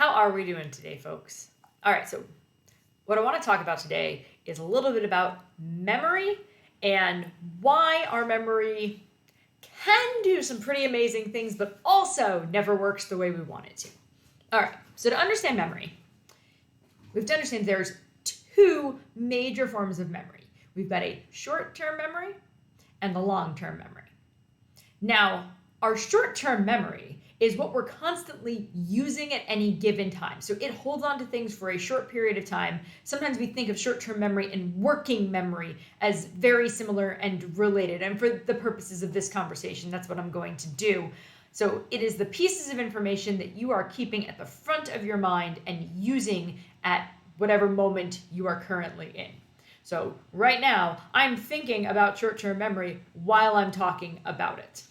How are we doing today, folks? All right, so what I want to talk about today is a little bit about memory and why our memory can do some pretty amazing things, but also never works the way we want it to. All right, so to understand memory, we have to understand there's two major forms of memory. We've got a short-term memory and the long-term memory. Now, our short-term memory is what we're constantly using at any given time. So it holds on to things for a short period of time. Sometimes we think of short-term memory and working memory as very similar and related. And for the purposes of this conversation, that's what I'm going to do. So it is the pieces of information that you are keeping at the front of your mind and using at whatever moment you are currently in. So right now, I'm thinking about short-term memory while I'm talking about it.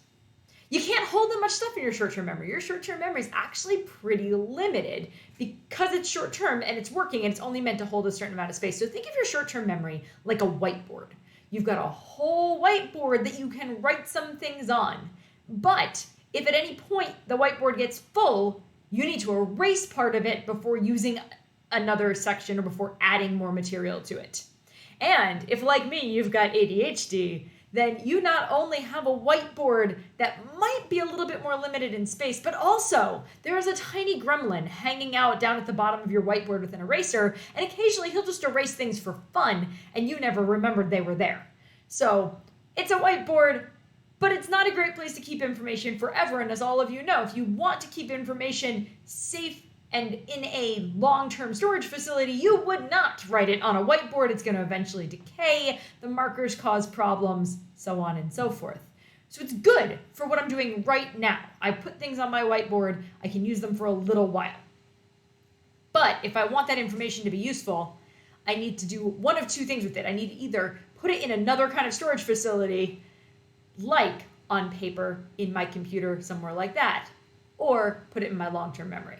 You can't hold that much stuff in your short-term memory. Your short-term memory is actually pretty limited because it's short-term and it's working and it's only meant to hold a certain amount of space. So think of your short-term memory like a whiteboard. You've got a whole whiteboard that you can write some things on. But if at any point the whiteboard gets full, you need to erase part of it before using another section or before adding more material to it. And if, like me, you've got ADHD, then you not only have a whiteboard that might be a little bit more limited in space, but also there is a tiny gremlin hanging out down at the bottom of your whiteboard with an eraser, and occasionally he'll just erase things for fun, and you never remembered they were there. So it's a whiteboard, but it's not a great place to keep information forever, and as all of you know, if you want to keep information safe and in a long-term storage facility, you would not write it on a whiteboard. It's going to eventually decay, the markers cause problems, so on and so forth. So it's good for what I'm doing right now. I put things on my whiteboard, I can use them for a little while. But if I want that information to be useful, I need to do one of two things with it. I need to either put it in another kind of storage facility, like on paper, in my computer, somewhere like that, or put it in my long-term memory.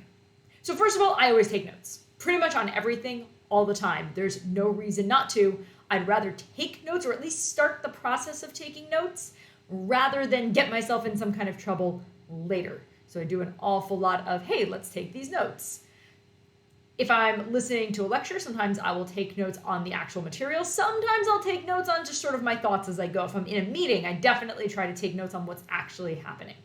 So first of all, I always take notes, pretty much on everything all the time. There's no reason not to. I'd rather take notes or at least start the process of taking notes rather than get myself in some kind of trouble later. So I do an awful lot of, hey, let's take these notes. If I'm listening to a lecture, sometimes I will take notes on the actual material. Sometimes I'll take notes on just sort of my thoughts as I go. If I'm in a meeting, I definitely try to take notes on what's actually happening,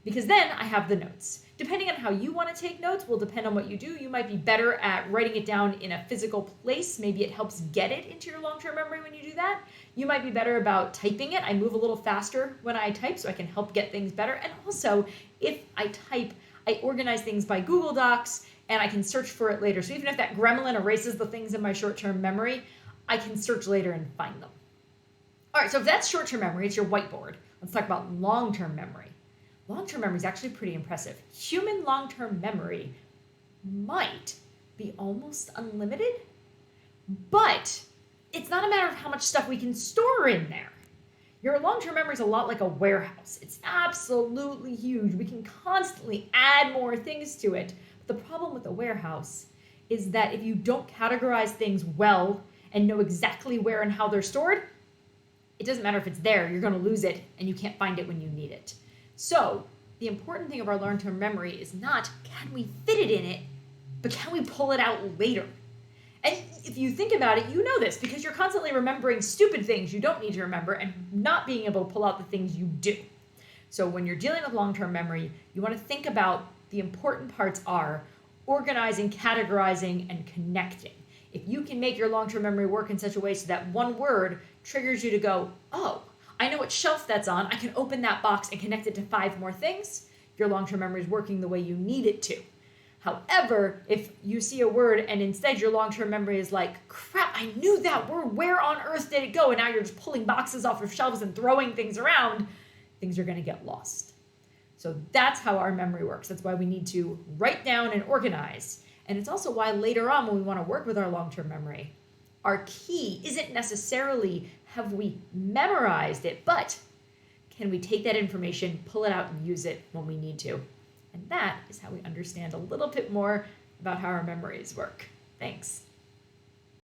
because then I have the notes. Depending on how you want to take notes will depend on what you do. You might be better at writing it down in a physical place. Maybe it helps get it into your long-term memory when you do that. You might be better about typing it. I move a little faster when I type, so I can help get things better. And also, if I type, I organize things by Google Docs, and I can search for it later. So even if that gremlin erases the things in my short-term memory, I can search later and find them. All right, so if that's short-term memory, it's your whiteboard. Let's talk about long-term memory. Long-term memory is actually pretty impressive. Human long-term memory might be almost unlimited, but it's not a matter of how much stuff we can store in there. Your long-term memory is a lot like a warehouse. It's absolutely huge. We can constantly add more things to it. But the problem with a warehouse is that if you don't categorize things well and know exactly where and how they're stored, it doesn't matter if it's there. You're going to lose it, and you can't find it when you need it. So the important thing of our long-term memory is not can we fit it in it, but can we pull it out later? And if you think about it, you know this because you're constantly remembering stupid things you don't need to remember and not being able to pull out the things you do. So when you're dealing with long-term memory, you want to think about the important parts are organizing, categorizing, and connecting. If you can make your long-term memory work in such a way so that one word triggers you to go, oh, I know what shelf that's on. I can open that box and connect it to 5 more things. Your long-term memory is working the way you need it to. However, if you see a word and instead your long-term memory is like, crap, I knew that word. Where on earth did it go? And now you're just pulling boxes off of shelves and throwing things around. Things are going to get lost. So that's how our memory works. That's why we need to write down and organize. And it's also why later on when we want to work with our long-term memory, our key isn't necessarily have we memorized it, but can we take that information, pull it out, and use it when we need to? And that is how we understand a little bit more about how our memories work. Thanks.